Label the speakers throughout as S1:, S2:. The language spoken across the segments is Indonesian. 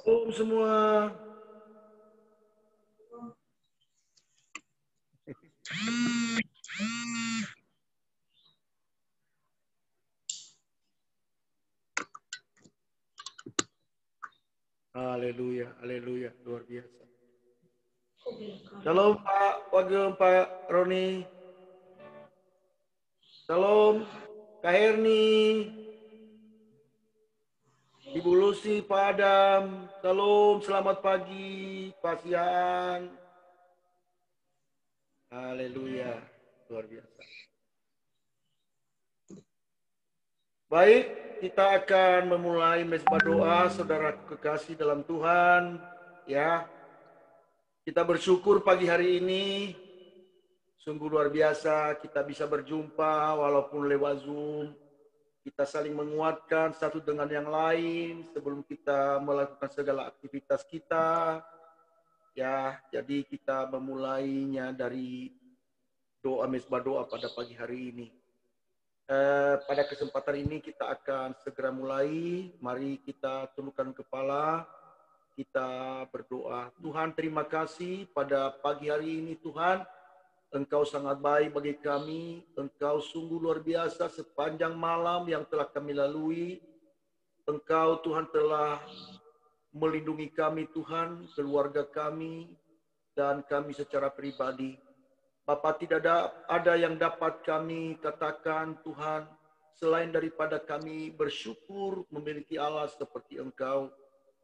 S1: Shalom semua. Haleluya, haleluya, luar biasa. Shalom Pak Wagem, Pak Roni. Shalom Kak Herni. Ibu Lucy, Pak Adam. Shalom, selamat pagi, Pak Sian. Haleluya, luar biasa. Baik, kita akan memulai mezbah doa, saudara kekasih dalam Tuhan. Ya, kita bersyukur pagi hari ini. Sungguh luar biasa kita bisa berjumpa walaupun lewat Zoom. Kita saling menguatkan satu dengan yang lain sebelum kita melakukan segala aktivitas kita. Ya, jadi kita memulainya dari doa mezbah doa pada pagi hari ini. Pada kesempatan ini kita akan segera mulai. Mari kita tundukkan kepala, kita berdoa. Tuhan, terima kasih pada pagi hari ini Tuhan. Engkau sangat baik bagi kami. Engkau sungguh luar biasa sepanjang malam yang telah kami lalui. Engkau Tuhan telah melindungi kami Tuhan, keluarga kami, dan kami secara pribadi. Bapa, tidak ada yang dapat kami katakan Tuhan, selain daripada kami bersyukur memiliki Allah seperti Engkau.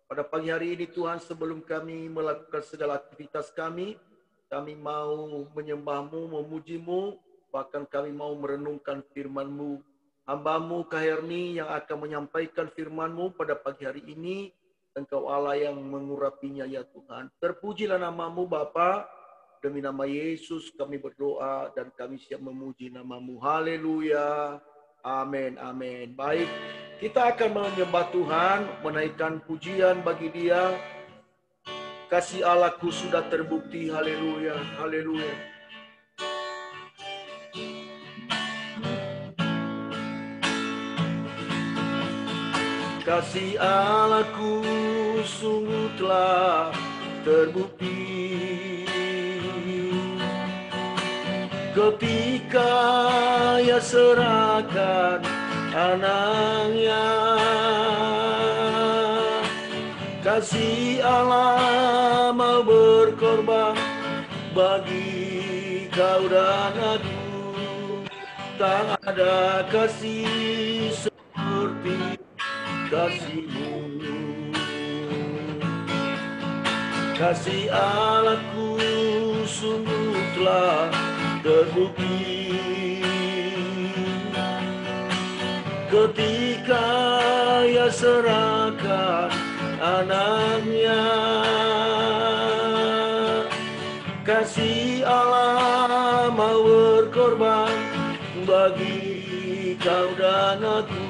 S1: Pada pagi hari ini Tuhan, sebelum kami melakukan segala aktivitas kami mau menyembah-Mu, memuji-Mu, bahkan kami mau merenungkan firman-Mu. Hamba-Mu Kak Herni yang akan menyampaikan firman-Mu pada pagi hari ini, Engkau Allah yang mengurapinya ya Tuhan. Terpujilah nama-Mu Bapa, demi nama Yesus kami berdoa dan kami siap memuji nama-Mu. Haleluya, amin, amin. Baik, kita akan menyembah Tuhan, menaikkan pujian bagi Dia. Kasih Allahku sudah terbukti, haleluya, haleluya. Kasih Allahku sungguh telah terbukti ketika Ia serahkan anaknya. Kasih Allah mau berkorban bagi kau dan aku. Tak ada kasih seperti kasih-Mu. Kasih Allahku sungguh telah terbukti ketika Ia serahkan anaknya. Kasih Allah mau berkorban bagi kau dan aku.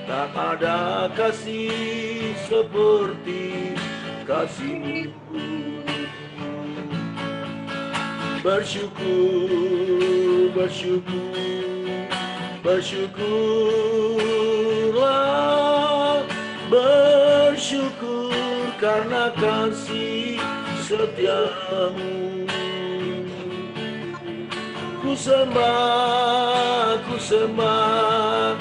S1: Tak ada kasih seperti kasih-Mu. Bersyukur, bersyukur, bersyukurlah, bersyukur karena kasih setia-Mu. Ku sembah, ku sembah,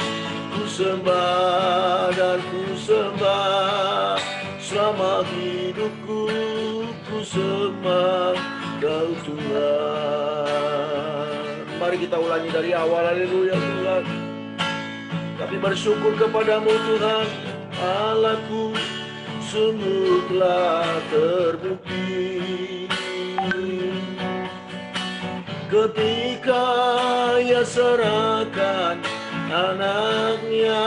S1: ku sembah dan ku sembah selama hidupku. Ku sembah Kau Tuhan. Mari kita ulangi dari awal. Haleluya Tuhan. Kami bersyukur kepadamu Tuhan. Allahku sungguh telah terbukti ketika Ia serahkan anaknya.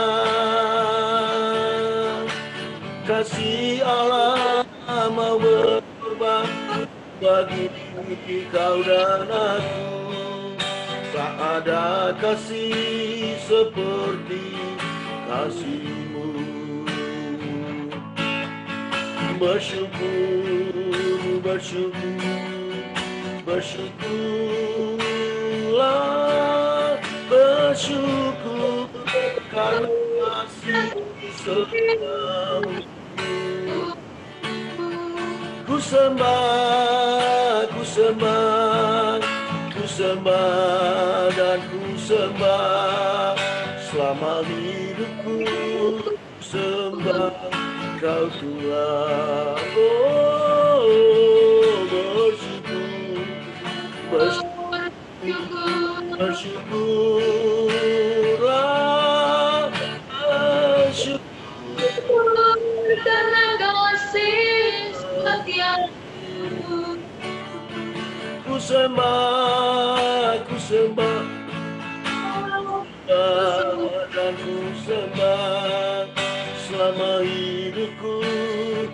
S1: Kasih Allah mau berkorban bagi kau dan aku. Tak ada kasih seperti kasih-Mu. Bersyukur, bersyukur, bersyukurlah, bersyukur karena kasih setia-Mu. ku sembah dan ku sembah selama hidupku, ku sembah Kau Tuhan. Oh, bersyukur, bersyukurlah, bersyukur
S2: karena kasih setiamu.
S1: ku sembah dan ku sembah selama hidupku,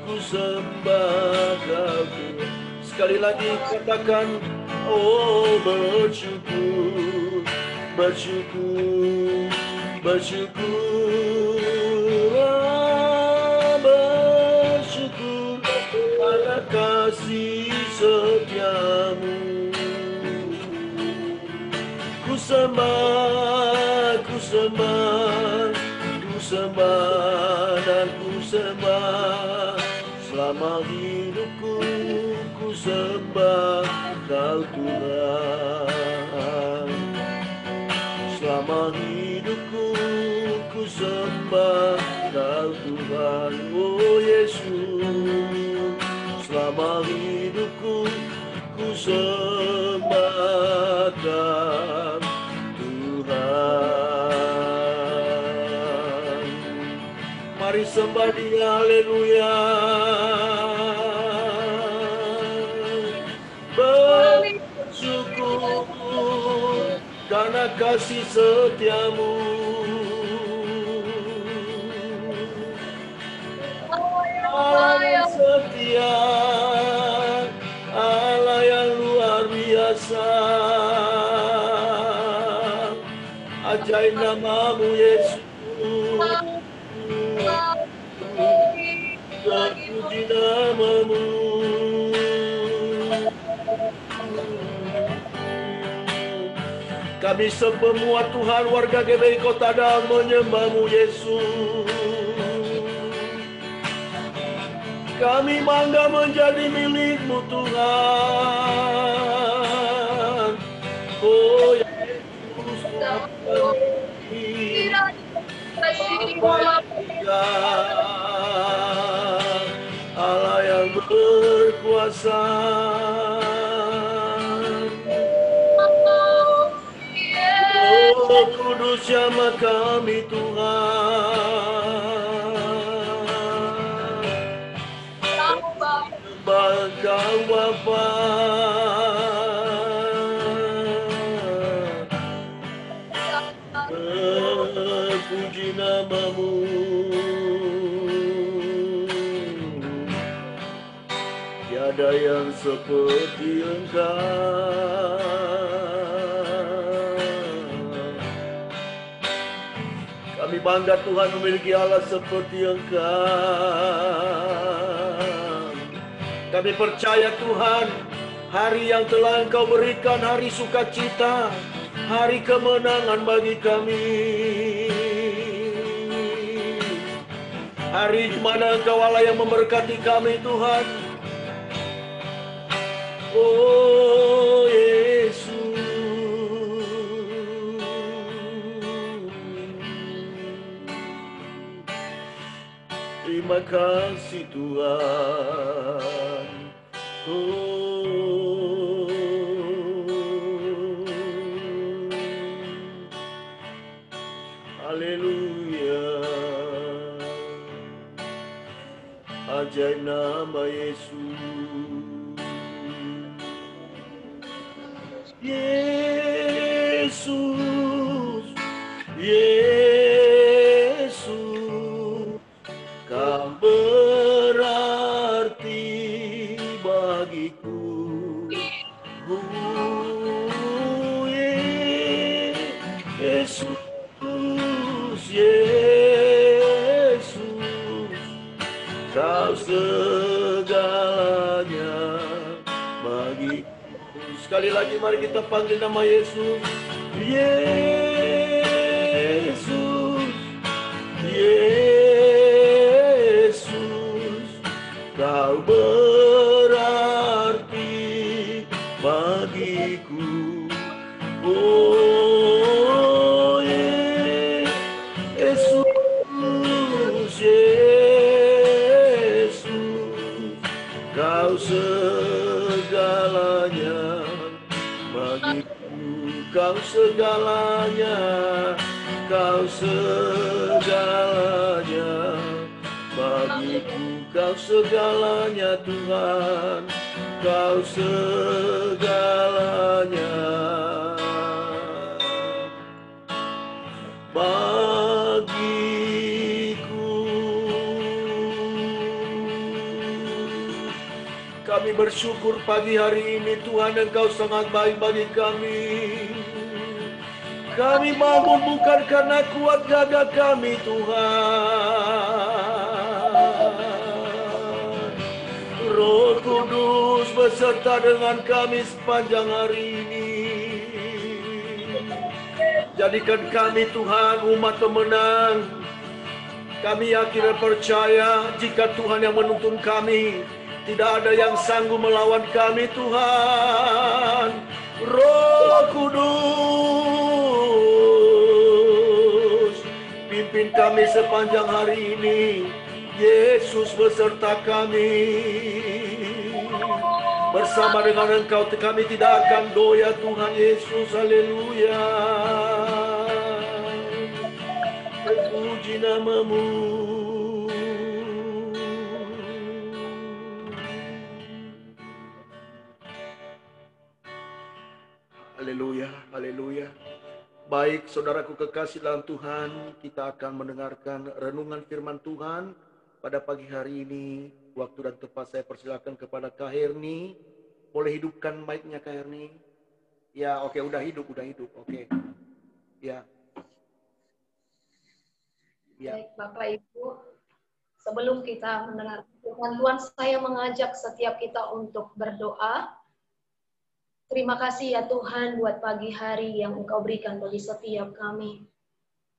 S1: ku sembah Kau Tuhan. Sekali lagi katakan, oh bersyukur, bersyukur, bersyukurlah, bersyukur karena kasih setiamu. Ku sembah dan ku sembah selama hidupku, ku sembah Kau Tuhan. Selama hidupku, ku sembah Kau Tuhan. Oh Yesus, selama hidupku, ku sembah Kau Tuhan. Mari sembah Dia, haleluya. Bersyukur karena kasih setiamu. Allah yang setia, Allah yang luar biasa. Ajaib namamu Yesus, terpuji namamu. Kami semua Tuhan warga GBI Kota Dang menyembah-Mu Yesus. Kami bangga menjadi milik-Mu Tuhan. Oh Yesus, Allah yang berkuasa. Oh kudus nama kami Tuhan. Sembah Kau Bapa. Puji namamu. Tiada yang seperti Engkau. Kami bangga Tuhan memiliki Allah seperti Engkau. Kami percaya Tuhan, hari yang telah Engkau berikan, hari sukacita, hari kemenangan bagi kami. Hari di mana Engkau Allah yang memberkati kami Tuhan. Oh Yesus. Terima kasih Tuhan. Oh. Haleluya. Ajaib nama Yesus. Yesus, Yesus, Kau berarti bagiku. Yesus, Yesus, Kau segalanya bagiku. Sekali lagi mari kita panggil nama Yesus. Yesus, Yesus, Kau berarti Kau segalanya bagiku, Kau segalanya, Kau segalanya bagiku, Kau segalanya Tuhan, Kau segalanya bagiku. Kami bersyukur pagi hari ini Tuhan, Engkau sangat baik bagi kami. Kami bangun bukan karena kuat gagah kami Tuhan. Roh Kudus beserta dengan kami sepanjang hari ini. Jadikan kami Tuhan umat pemenang. Kami yakin dan percaya jika Tuhan yang menuntun kami, tidak ada yang sanggup melawan kami Tuhan. Roh Kudus, pimpin kami sepanjang hari ini. Yesus beserta kami. Bersama dengan Engkau kami tidak akan goyah Tuhan Yesus. Haleluya. Terpuji namamu. Haleluya, haleluya. Baik, saudaraku kekasih dalam Tuhan, kita akan mendengarkan renungan firman Tuhan pada pagi hari ini. Waktu dan tempat saya persilakan kepada Kak Herni. Boleh hidupkan mic-nya Kak Herni? Ya, oke, udah hidup, oke. Ya.
S3: Baik, Bapak Ibu, sebelum kita mendengar firman Tuhan, saya mengajak setiap kita untuk berdoa. Terima kasih ya Tuhan buat pagi hari yang Engkau berikan bagi setiap kami.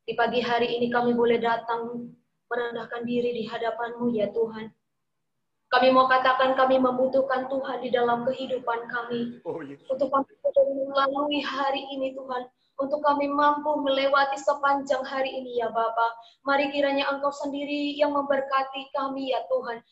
S3: Di pagi hari ini kami boleh datang merendahkan diri di hadapan-Mu ya Tuhan. Kami mau katakan kami membutuhkan Tuhan di dalam kehidupan kami. Untuk kami melalui hari ini Tuhan. Untuk kami mampu melewati sepanjang hari ini ya Bapa. Mari kiranya Engkau sendiri yang memberkati kami ya Tuhan.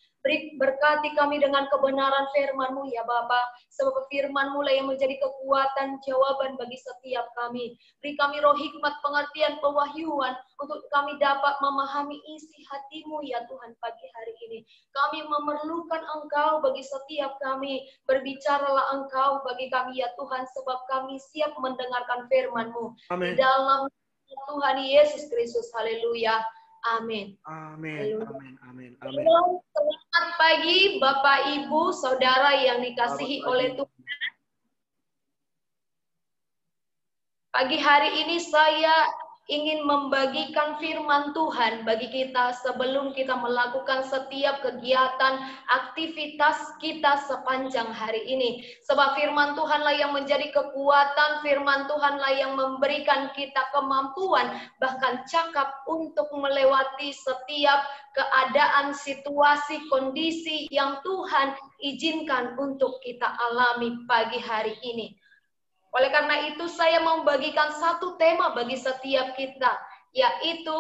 S3: Berkati kami dengan kebenaran firman-Mu ya Bapa. Sebab firman-Mu lah yang menjadi kekuatan jawaban bagi setiap kami. Beri kami roh hikmat, pengertian, pewahyuan untuk kami dapat memahami isi hati-Mu ya Tuhan pagi hari ini. Kami memerlukan Engkau bagi setiap kami. Berbicaralah Engkau bagi kami ya Tuhan, sebab kami siap mendengarkan firman-Mu. Di dalam Tuhan Yesus Kristus. Haleluya. Amin.
S1: Amin. Amin.
S3: Selamat pagi Bapak Ibu, Saudara yang dikasihi oleh Tuhan. Pagi hari ini saya ingin membagikan firman Tuhan bagi kita sebelum kita melakukan setiap kegiatan, aktivitas kita sepanjang hari ini. Sebab firman Tuhanlah yang menjadi kekuatan, firman Tuhanlah yang memberikan kita kemampuan, bahkan cakap untuk melewati setiap keadaan, situasi, kondisi yang Tuhan izinkan untuk kita alami pagi hari ini. Oleh karena itu saya membagikan satu tema bagi setiap kita, yaitu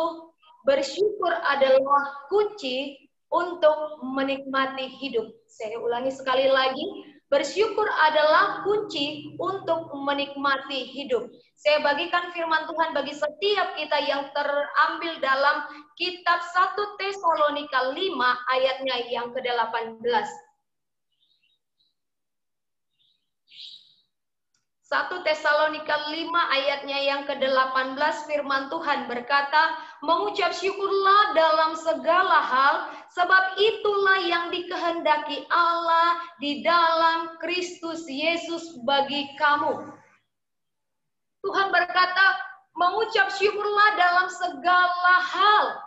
S3: bersyukur adalah kunci untuk menikmati hidup. Saya ulangi sekali lagi, bersyukur adalah kunci untuk menikmati hidup. Saya bagikan firman Tuhan bagi setiap kita yang terambil dalam kitab 1 Tesalonika 5 ayatnya yang ke-18. 1 Tesalonika 5 ayatnya yang ke-18 firman Tuhan berkata, mengucap syukurlah dalam segala hal, sebab itulah yang dikehendaki Allah di dalam Kristus Yesus bagi kamu. Tuhan berkata, mengucap syukurlah dalam segala hal.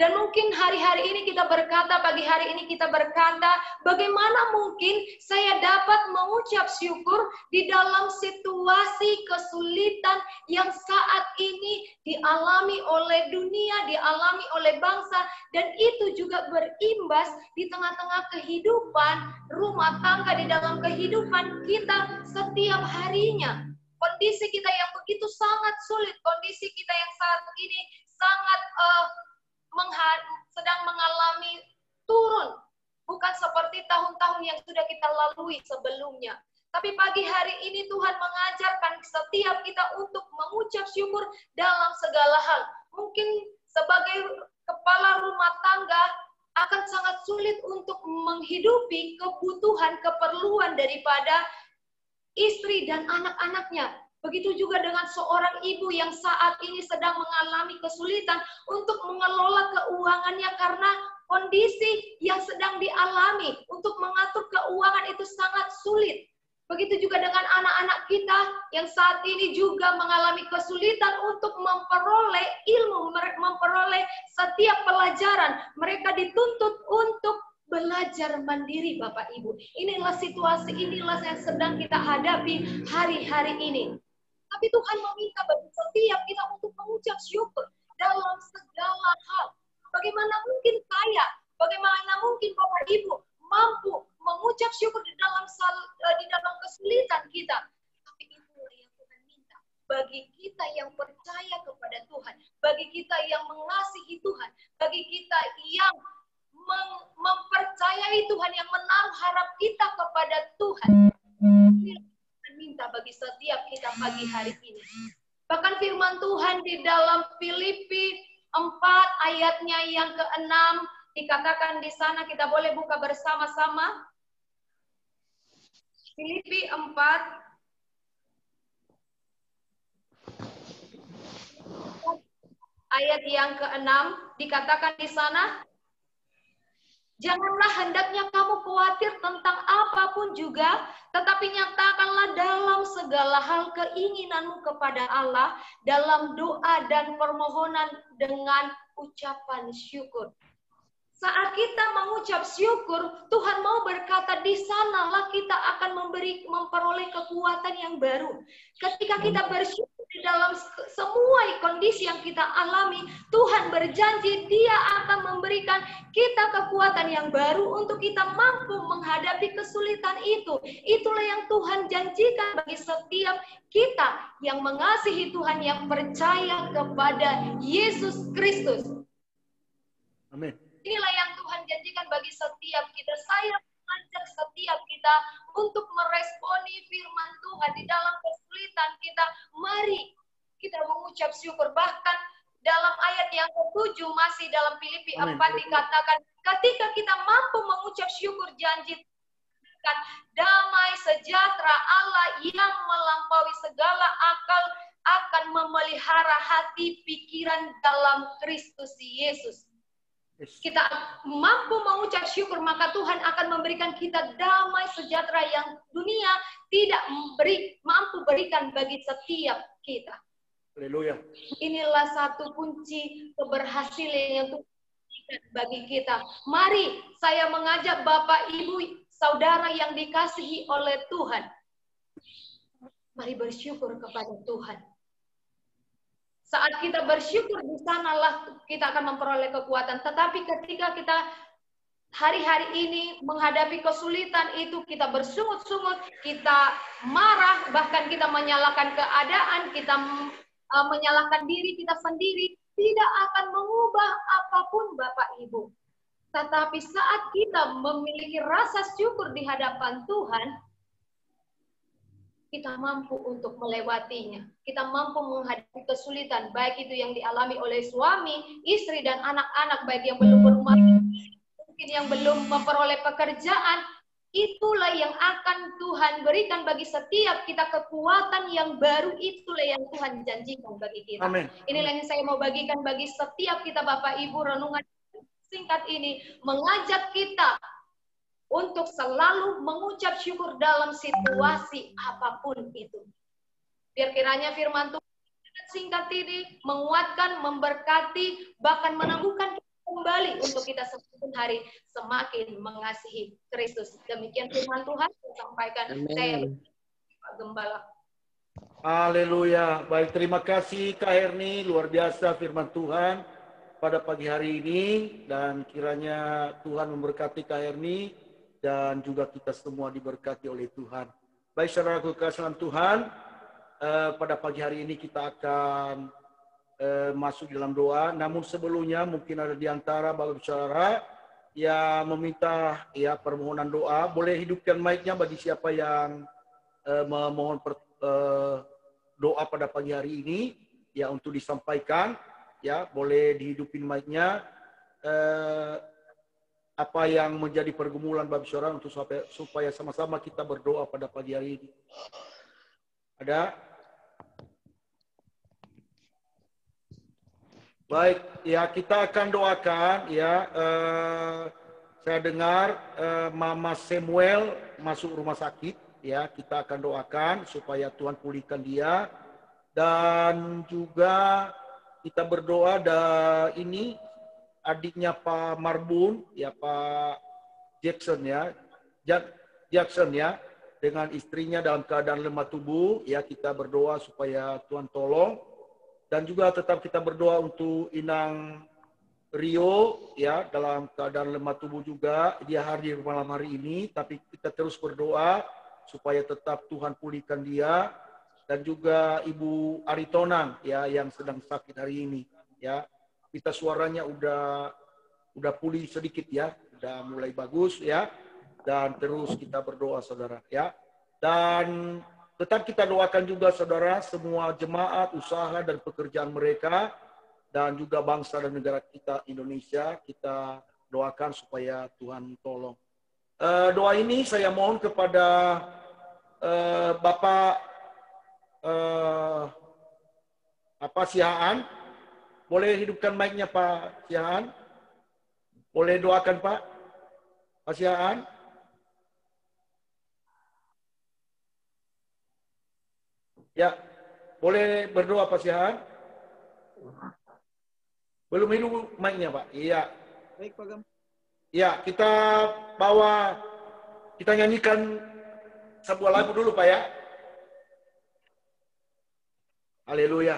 S3: Dan mungkin hari-hari ini kita berkata, pagi hari ini kita berkata, bagaimana mungkin saya dapat mengucap syukur di dalam situasi kesulitan yang saat ini dialami oleh dunia, dialami oleh bangsa, dan itu juga berimbas di tengah-tengah kehidupan rumah tangga, di dalam kehidupan kita setiap harinya. Kondisi kita yang begitu sangat sulit, kondisi kita yang saat ini sangat sedang mengalami turun, bukan seperti seperti tahun-tahun yang sudah kita lalui sebelumnya. Tapi pagi hari ini Tuhan mengajarkan setiap kita untuk mengucap syukur dalam segala hal. Mungkin sebagai kepala rumah tangga akan sangat sulit untuk menghidupi kebutuhan, keperluan daripada istri dan anak-anaknya. Begitu juga dengan seorang ibu yang saat ini sedang mengalami kesulitan untuk mengelola keuangannya karena kondisi yang sedang dialami. Untuk mengatur keuangan itu sangat sulit. Begitu juga dengan anak-anak kita yang saat ini juga mengalami kesulitan untuk memperoleh ilmu, memperoleh setiap pelajaran. Mereka dituntut untuk belajar mandiri, Bapak Ibu. Inilah situasi, inilah yang sedang kita hadapi hari-hari ini. Tapi Tuhan meminta bagi setiap kita untuk mengucap syukur dalam segala hal. Bagaimana mungkin saya, bagaimana mungkin Bapak Ibu mampu mengucap syukur di dalam kesulitan kita. Tapi itulah yang Tuhan minta. Bagi kita yang percaya kepada Tuhan, bagi kita yang mengasihi Tuhan, bagi kita yang mempercayai Tuhan, yang menaruh harap kita kepada Tuhan. Inilah yang Tuhan minta bagi setiap kita pagi hari ini. Bahkan firman Tuhan di dalam Filipi 4 ayatnya yang ke-6 dikatakan di sana, kita boleh buka bersama-sama. Filipi 4 ayat yang ke-6 dikatakan di sana, janganlah hendaknya kamu khawatir tentang apapun juga, tetapi nyatakanlah dalam segala hal keinginanmu kepada Allah dalam doa dan permohonan dengan ucapan syukur. Saat kita mengucap syukur, Tuhan mau berkata di sanalah kita akan memperoleh kekuatan yang baru. Ketika kita bersyukur di dalam semua kondisi yang kita alami, Tuhan berjanji Dia akan memberikan kita kekuatan yang baru untuk kita mampu menghadapi kesulitan itu. Itulah yang Tuhan janjikan bagi setiap kita yang mengasihi Tuhan, yang percaya kepada Yesus Kristus.
S1: Amin.
S3: Inilah yang Tuhan janjikan bagi setiap kita. Saya mengajak setiap kita untuk meresponi firman Tuhan di dalam kesulitan kita. Mari kita mengucap syukur. Bahkan dalam ayat yang ke-7 masih dalam Filipi 4 dikatakan, ketika kita mampu mengucap syukur, janji damai sejahtera Allah yang melampaui segala akal akan memelihara hati pikiran dalam Kristus Yesus. Kita mampu mengucap syukur, maka Tuhan akan memberikan kita damai sejahtera yang dunia tidak mampu berikan bagi setiap kita.
S1: Haleluya.
S3: Inilah satu kunci keberhasilan yang Tuhan berikan bagi kita. Mari saya mengajak Bapak, Ibu, Saudara yang dikasihi oleh Tuhan. Mari bersyukur kepada Tuhan. Saat kita bersyukur, di sanalah kita akan memperoleh kekuatan. Tetapi ketika kita hari-hari ini menghadapi kesulitan itu, kita bersungut-sungut, kita marah, bahkan kita menyalahkan keadaan, kita menyalahkan diri kita sendiri, tidak akan mengubah apapun, Bapak Ibu. Tetapi saat kita memiliki rasa syukur di hadapan Tuhan, kita mampu untuk melewatinya. Kita mampu menghadapi kesulitan, baik itu yang dialami oleh suami, istri, dan anak-anak, baik yang belum berumah, mungkin yang belum memperoleh pekerjaan. Itulah yang akan Tuhan berikan bagi setiap kita, kekuatan yang baru. Itulah yang Tuhan janjikan bagi kita.
S1: Amin.
S3: Inilah yang saya mau bagikan bagi setiap kita, Bapak Ibu. Renungan singkat ini mengajak kita untuk selalu mengucap syukur dalam situasi apapun itu. Biar kiranya firman Tuhan singkat ini menguatkan, memberkati, bahkan meneguhkan kita kembali untuk kita semakin hari semakin mengasihi Kristus. Demikian firman Tuhan saya sampaikan.
S4: Amen.
S3: Saya Pak Gembala.
S1: Haleluya. Baik, terima kasih Kak Herni, luar biasa firman Tuhan pada pagi hari ini, dan kiranya Tuhan memberkati Kak Herni dan juga kita semua diberkati oleh Tuhan. Baik, saudaraku kekasihan Tuhan, pada pagi hari ini kita akan masuk dalam doa. Namun sebelumnya mungkin ada di antara bapak saudara yang meminta ya permohonan doa, boleh hidupkan mic-nya bagi siapa yang memohon doa pada pagi hari ini ya untuk disampaikan, ya boleh dihidupin mic-nya. Apa yang menjadi pergumulan bagi saudara untuk supaya sama-sama kita berdoa pada pagi hari ini. Ada? Baik, ya kita akan doakan ya. Saya dengar Mama Samuel masuk rumah sakit, ya kita akan doakan supaya Tuhan pulihkan dia, dan juga kita berdoa ini adiknya Pak Marbun, ya Pak Jackson ya, Jackson ya, dengan istrinya dalam keadaan lemah tubuh, ya kita berdoa supaya Tuhan tolong. Dan juga tetap kita berdoa untuk Inang Rio ya dalam keadaan lemah tubuh juga. Dia hadir malam hari ini, tapi kita terus berdoa supaya tetap Tuhan pulihkan dia, dan juga Ibu Aritonang ya yang sedang sakit hari ini ya. Kita suaranya udah pulih sedikit ya, udah mulai bagus ya. Dan terus kita berdoa saudara ya. Dan tetap kita doakan juga saudara semua jemaat, usaha dan pekerjaan mereka, dan juga bangsa dan negara kita Indonesia, kita doakan supaya Tuhan tolong. Doa ini saya mohon kepada Bapak Sihaan. Boleh hidupkan mic-nya Pak Sihaan? Boleh doakan Pak Sihaan? Ya, boleh berdoa Pak Sihaan? Belum hidup mic-nya Pak? Iya.
S4: Baik Pak Gam.
S1: Ya, kita nyanyikan sebuah lagu dulu Pak ya. Haleluya.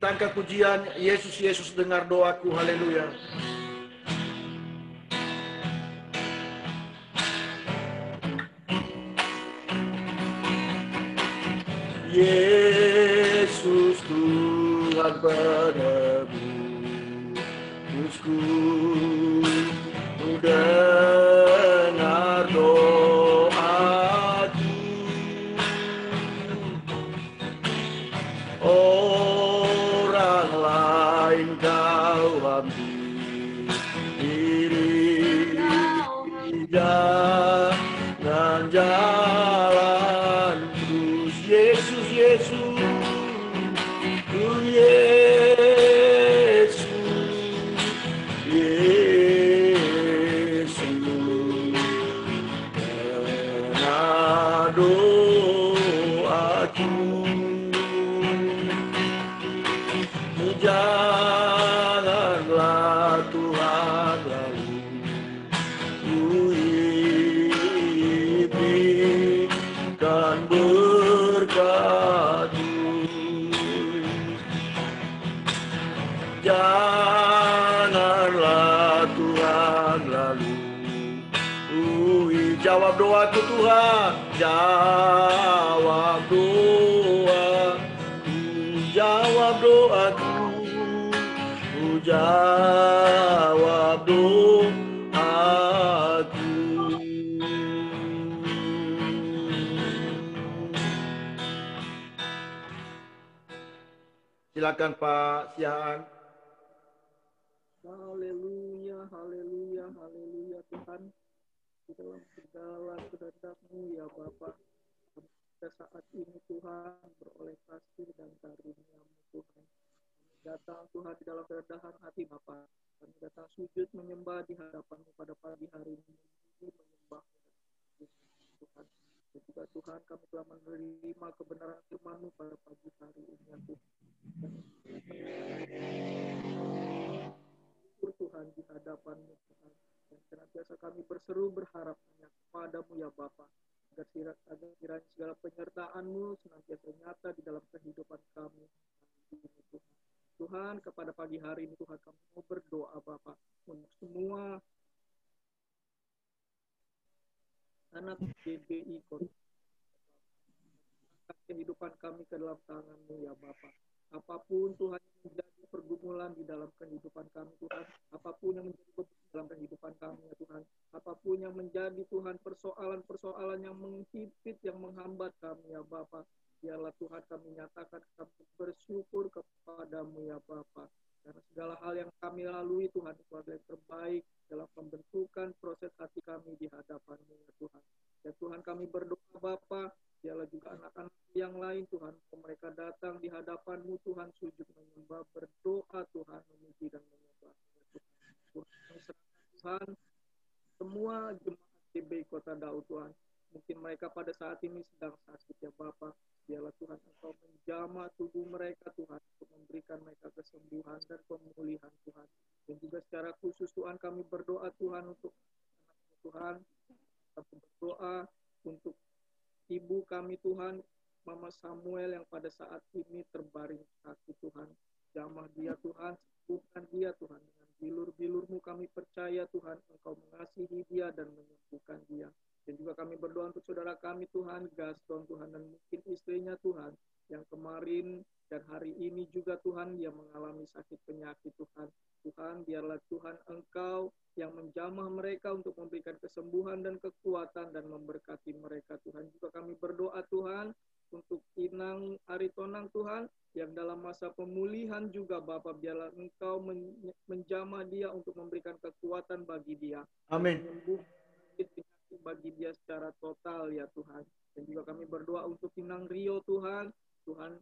S1: Kita angkat pujian, Yesus, Yesus dengar doaku, haleluya. Yesus Tuhan penebusku, Ku dengar doaku. Orang lain kau ambil diri, jangan jalan terus. Yesus, Yesus, Yesus, Yesus, dengar doaku. Janganlah Tuhan lalu berikan berkat-Mu. Janganlah Tuhan lalu jawab doaku Tuhan, jawab doa, jawab doaku, jawab doaku. Silakan Pak Sihaan.
S4: Haleluya, haleluya, haleluya Tuhan. Di dalam segala kehendak-Mu ya Bapa, pada saat ini Tuhan beroleh kasih dan karunia-Mu Tuhan. Kami datang Tuhan di dalam kerendahan hati Bapa. Kami datang sujud menyembah di hadapan-Mu pada pagi hari ini, menyembah-Mu Tuhan. Dan juga Tuhan kami telah menerima kebenaran firman-Mu pada pagi hari ini ya Tuhan. Tuhan di hadapan-Mu Tuhan. Dan senantiasa kami berseru berharap hanya kepada-Mu ya Bapa, agar kiranya segala penyertaan-Mu senantiasa nyata di dalam kehidupan kami. Tuhan, kepada pagi hari ini Tuhan kami mau berdoa Bapa untuk semua anak GBI Kota. Kehidupan kami ke dalam tangan-Mu ya Bapa. Apapun Tuhan yang menjadi pergumulan di dalam kehidupan kami Tuhan, apapun yang menjadi beban dalam kehidupan kami ya Tuhan, apapun yang menjadi Tuhan persoalan-persoalan yang menghimpit, yang menghambat kami ya Bapa, biarlah Tuhan kami nyatakan kami bersyukur kepada-Mu ya Bapa. Karena segala hal yang kami lalui Tuhan itu adalah yang terbaik dalam pembentukan proses hati kami di hadapan-Mu ya Tuhan. Ya Tuhan kami berdoa Bapa, biarlah juga anak-anak yang lain Tuhan, mereka datang di hadapan-Mu Tuhan, sujud menyembah, berdoa Tuhan, memuji dan menyembah Tuhan. Semua jemaat GBI Kota Daud Tuhan, mungkin mereka pada saat ini sedang sakit ya Bapa, biarlah Tuhan Engkau menjamah tubuh mereka Tuhan, untuk memberikan mereka kesembuhan dan pemulihan Tuhan. Dan juga secara khusus Tuhan kami berdoa Tuhan untuk anak Tuhan, kami berdoa untuk ibu kami Tuhan, Mama Samuel yang pada saat ini terbaring sakit Tuhan. Jamah dia Tuhan, sembuhkan dia Tuhan. Dengan bilur-bilur-Mu kami percaya Tuhan, Engkau mengasihi dia dan menyembuhkan dia. Dan juga kami berdoa untuk saudara kami Tuhan, Gaston Tuhan, dan mungkin istrinya Tuhan, yang kemarin dan hari ini juga Tuhan, dia mengalami sakit penyakit Tuhan. Tuhan, biarlah Tuhan Engkau yang menjamah mereka untuk memberikan kesembuhan dan kekuatan dan memberkati mereka Tuhan. Juga kami berdoa Tuhan untuk Inang Aritonang Tuhan, yang dalam masa pemulihan juga Bapa, biarlah Engkau menjamah dia untuk memberikan kekuatan bagi dia.
S1: Amin.
S4: Menyembuhkan penyakit bagi dia secara total ya Tuhan. Dan juga kami berdoa untuk Inang Rio Tuhan. Tuhan,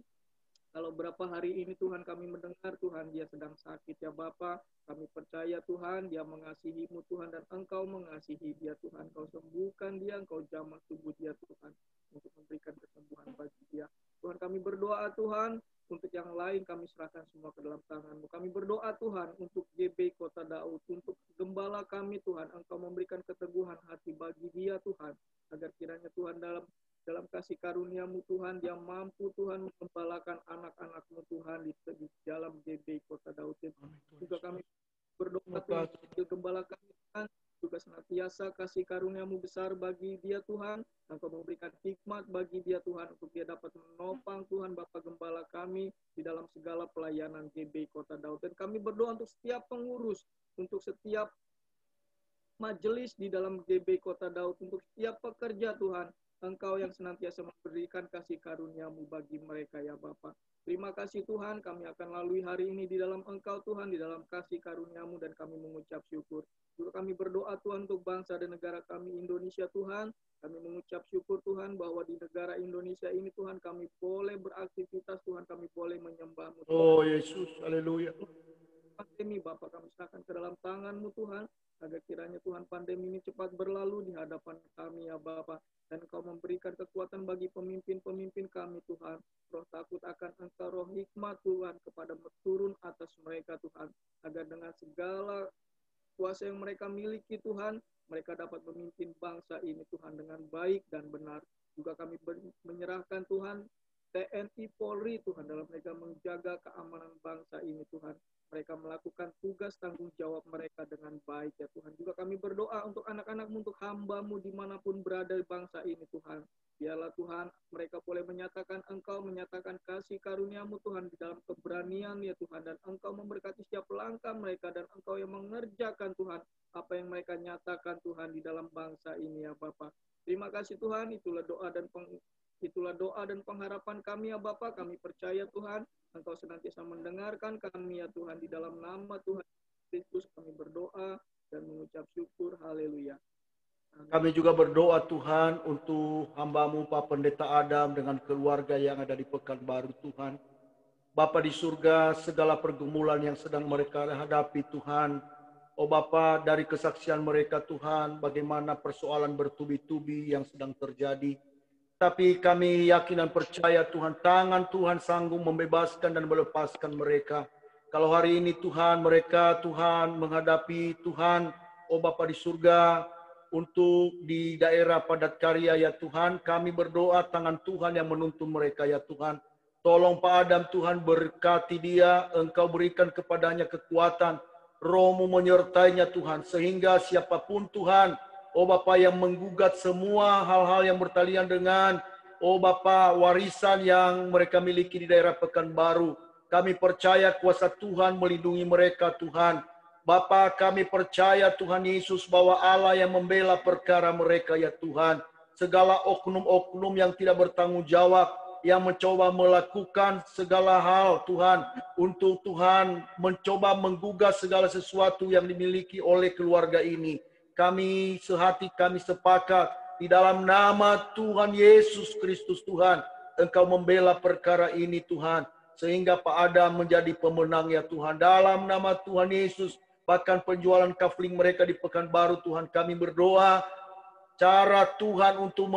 S4: kalau berapa hari ini Tuhan kami mendengar Tuhan dia sedang sakit ya Bapa, kami percaya Tuhan dia mengasihi-Mu Tuhan, dan Engkau mengasihi dia Tuhan. Engkau sembuhkan dia, Engkau jamah tubuh dia Tuhan, untuk memberikan kesembuhan bagi dia. Tuhan kami berdoa Tuhan, untuk yang lain kami serahkan semua ke dalam tangan-Mu. Kami berdoa Tuhan untuk GBI Kota Daud, untuk gembala kami Tuhan, Engkau memberikan keteguhan hati bagi dia Tuhan, agar kiranya Tuhan dalam kasih karunia-Mu Tuhan, dia mampu Tuhan menggembalakan anak-anak-Mu Tuhan di dalam GBI Kota Daud. Juga kami berdoa Tuhan untuk gembala kami Tuhan, juga senantiasa kasih karunia-Mu besar bagi dia Tuhan, Engkau memberikan hikmat bagi dia Tuhan, untuk dia dapat menopang Tuhan Bapa Gembala kami di dalam segala pelayanan GBI Kota Daud. Dan kami berdoa untuk setiap pengurus, untuk setiap majelis di dalam GBI Kota Daud, untuk setiap pekerja Tuhan, Engkau yang senantiasa memberikan kasih karunia-Mu bagi mereka ya Bapa. Terima kasih Tuhan, kami akan lalui hari ini di dalam Engkau Tuhan, di dalam kasih karunia-Mu, dan kami mengucap syukur. Juga kami berdoa Tuhan untuk bangsa dan negara kami Indonesia Tuhan. Kami mengucap syukur Tuhan bahwa di negara Indonesia ini Tuhan kami boleh beraktivitas Tuhan, kami boleh menyembah-Mu.
S1: Oh Yesus, haleluya.
S4: Pandemi Bapak kami serahkan ke dalam tangan-Mu Tuhan, agar kiranya Tuhan pandemi ini cepat berlalu di hadapan kami ya Bapak. Dan Engkau memberikan kekuatan bagi pemimpin-pemimpin kami Tuhan. Roh takut akan Engkau, roh hikmat Tuhan kepada turun atas mereka Tuhan. Agar dengan segala kuasa yang mereka miliki Tuhan, mereka dapat memimpin bangsa ini Tuhan dengan baik dan benar. Juga kami menyerahkan Tuhan TNI Polri Tuhan, dalam mereka menjaga keamanan bangsa ini Tuhan. Mereka melakukan tugas tanggung jawab mereka dengan baik ya Tuhan. Juga kami berdoa untuk anak-anak-Mu, untuk hamba-Mu dimanapun berada di bangsa ini Tuhan. Biarlah Tuhan mereka boleh menyatakan Engkau, menyatakan kasih karunia-Mu Tuhan di dalam keberanian ya Tuhan. Dan Engkau memberkati setiap langkah mereka, dan Engkau yang mengerjakan Tuhan apa yang mereka nyatakan Tuhan di dalam bangsa ini ya Bapa. Terima kasih Tuhan, itulah doa dan pengharapan kami ya Bapa. Kami percaya Tuhan, Engkau senantiasa mendengarkan kami ya Tuhan. Di dalam nama Tuhan Kristus kami berdoa dan mengucap syukur. Haleluya. Amin.
S1: Kami juga berdoa Tuhan untuk hamba-Mu Pak Pendeta Adam dengan keluarga yang ada di Pekanbaru Tuhan. Bapa di surga, segala pergumulan yang sedang mereka hadapi Tuhan. Oh Bapa, dari kesaksian mereka Tuhan, bagaimana persoalan bertubi-tubi yang sedang terjadi. Tapi kami yakin dan percaya Tuhan, tangan Tuhan sanggup membebaskan dan melepaskan mereka. Kalau hari ini Tuhan, mereka Tuhan menghadapi Tuhan, oh Bapa di surga, untuk di daerah padat karya ya Tuhan, kami berdoa tangan Tuhan yang menuntun mereka ya Tuhan. Tolong Pak Adam Tuhan, berkati dia, Engkau berikan kepadanya kekuatan, Roh-Mu menyertainya Tuhan, sehingga siapapun Tuhan oh Bapa, yang menggugat semua hal-hal yang bertalian dengan, oh Bapa, warisan yang mereka miliki di daerah Pekanbaru. Kami percaya kuasa Tuhan melindungi mereka, Tuhan. Bapa, kami percaya Tuhan Yesus bahwa Allah yang membela perkara mereka, ya Tuhan. Segala oknum-oknum yang tidak bertanggung jawab, yang mencoba melakukan segala hal, Tuhan, untuk Tuhan mencoba menggugah segala sesuatu yang dimiliki oleh keluarga ini. Kami sehati, kami sepakat, di dalam nama Tuhan Yesus Kristus, Tuhan, Engkau membela perkara ini, Tuhan. Sehingga Pak Adam menjadi pemenang, ya Tuhan. Dalam nama Tuhan Yesus, bahkan penjualan kafling mereka di Pekanbaru, Tuhan, kami berdoa, cara Tuhan untuk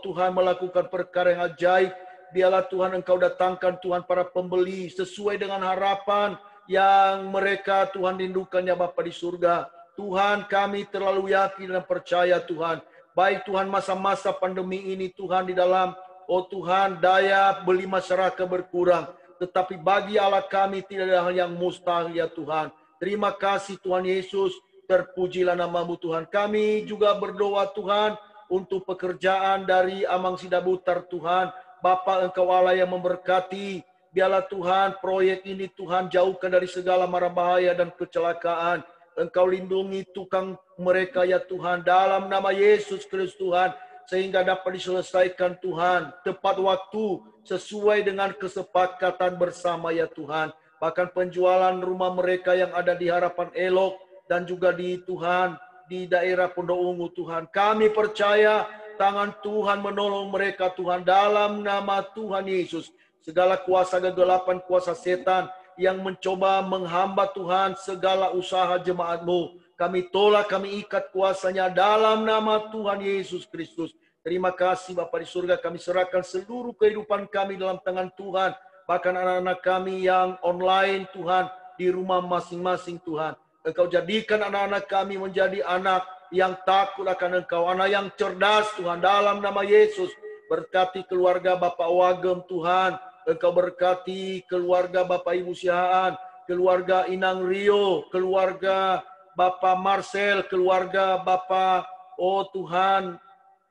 S1: Tuhan melakukan perkara yang ajaib. Biarlah Tuhan Engkau datangkan Tuhan para pembeli sesuai dengan harapan yang mereka Tuhan rindukannya Bapa di surga. Tuhan, kami terlalu yakin dan percaya Tuhan. Baik Tuhan, masa-masa pandemi ini Tuhan, di dalam Tuhan, daya beli masyarakat berkurang. Tetapi bagi Allah kami tidak ada hal yang mustahil, ya Tuhan. Terima kasih Tuhan Yesus, terpujilah nama-Mu Tuhan. Kami juga berdoa Tuhan untuk pekerjaan dari Amang Sidabutar Tuhan. Bapa, Engkau Allah yang memberkati. Biarlah Tuhan proyek ini Tuhan jauhkan dari segala mara bahaya dan kecelakaan. Engkau lindungi tukang mereka, ya Tuhan, dalam nama Yesus Kristus Tuhan, sehingga dapat diselesaikan Tuhan tepat waktu sesuai dengan kesepakatan bersama, ya Tuhan. Bahkan penjualan rumah mereka yang ada di Harapan Elok dan juga di Tuhan di daerah Pondok Ungu, Tuhan, kami percaya tangan Tuhan menolong mereka, Tuhan, dalam nama Tuhan Yesus. Segala kuasa kegelapan, kuasa setan yang mencoba menghambat Tuhan segala usaha jemaat-Mu, kami tolak, kami ikat kuasanya dalam nama Tuhan Yesus Kristus. Terima kasih Bapa di surga, kami serahkan seluruh kehidupan kami dalam tangan Tuhan. Bahkan anak-anak kami yang online Tuhan, di rumah masing-masing Tuhan. Engkau jadikan anak-anak kami menjadi anak yang takut akan Engkau, anak yang cerdas Tuhan, dalam nama Yesus. Berkati keluarga Bapak Wagem Tuhan, Engkau berkati keluarga Bapak Ibu Sihaan, keluarga Inang Rio, keluarga Bapak Marcel, keluarga Bapak, Tuhan,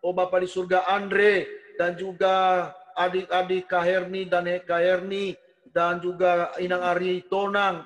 S1: Bapak di surga Andre, dan juga adik-adik Kak Herni dan Kak Herni, dan juga Inang Ari Tonang,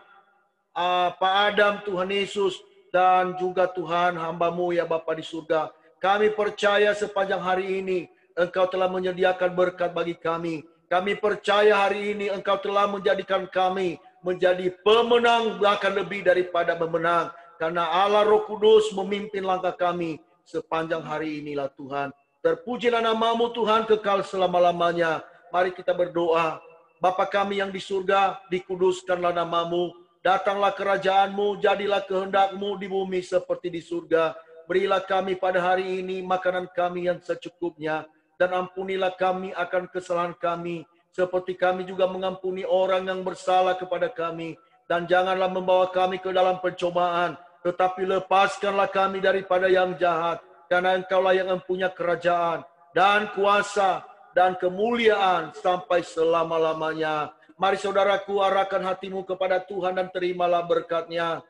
S1: Pak Adam, Tuhan Yesus, dan juga Tuhan hamba-Mu ya Bapa di surga. Kami percaya sepanjang hari ini Engkau telah menyediakan berkat bagi kami. Kami percaya hari ini Engkau telah menjadikan kami menjadi pemenang, bahkan lebih daripada pemenang. Karena Allah Roh Kudus memimpin langkah kami sepanjang hari inilah Tuhan. Terpujilah nama-Mu Tuhan kekal selama-lamanya. Mari kita berdoa. Bapa kami yang di surga, dikuduskanlah nama-Mu. Datanglah kerajaan-Mu, jadilah kehendak-Mu di bumi seperti di surga. Berilah kami pada hari ini makanan kami yang secukupnya. Dan ampunilah kami akan kesalahan kami, seperti kami juga mengampuni orang yang bersalah kepada kami. Dan janganlah membawa kami ke dalam pencobaan, tetapi lepaskanlah kami daripada yang jahat. Karena Engkaulah yang mempunyai kerajaan, dan kuasa, dan kemuliaan sampai selama-lamanya. Mari saudaraku, arahkan hatimu kepada Tuhan dan terimalah berkat-Nya.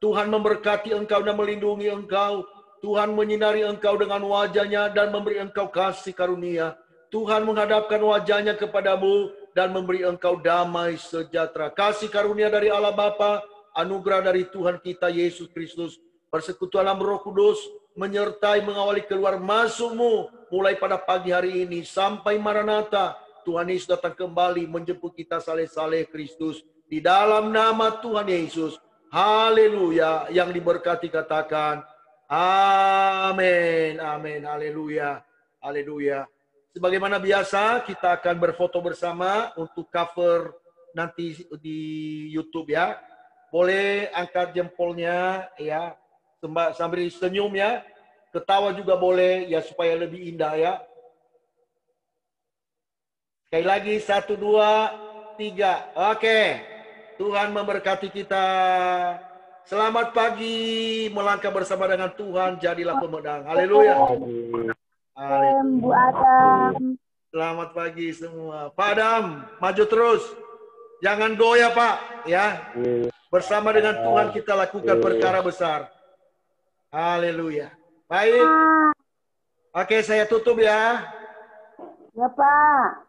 S1: Tuhan memberkati engkau dan melindungi engkau. Tuhan menyinari engkau dengan wajah-Nya dan memberi engkau kasih karunia. Tuhan menghadapkan wajah-Nya kepadamu dan memberi engkau damai sejahtera. Kasih karunia dari Allah Bapa, anugerah dari Tuhan kita Yesus Kristus, persekutuan Roh Kudus menyertai mengawali keluar masukmu mulai pada pagi hari ini sampai Maranatha. Tuhan Yesus datang kembali menjemput kita saleh-saleh Kristus. Di dalam nama Tuhan Yesus. Haleluya. Yang diberkati katakan amin. Amin. Haleluya. Haleluya. Sebagaimana biasa kita akan berfoto bersama untuk cover nanti di YouTube ya. Boleh angkat jempolnya ya. Sambil senyum ya. Ketawa juga boleh ya supaya lebih indah ya. Sekali lagi, 1, 2, 3. Oke. Tuhan memberkati kita. Selamat pagi. Melangkah bersama dengan Tuhan. Jadilah pemenang. Haleluya.
S5: Bu Adam.
S1: Selamat pagi semua. Pak Adam, maju terus. Jangan goyah, Pak. Ya. Bersama dengan Tuhan kita lakukan perkara besar. Haleluya. Baik. Oke, saya tutup ya.
S5: Ya, Pak.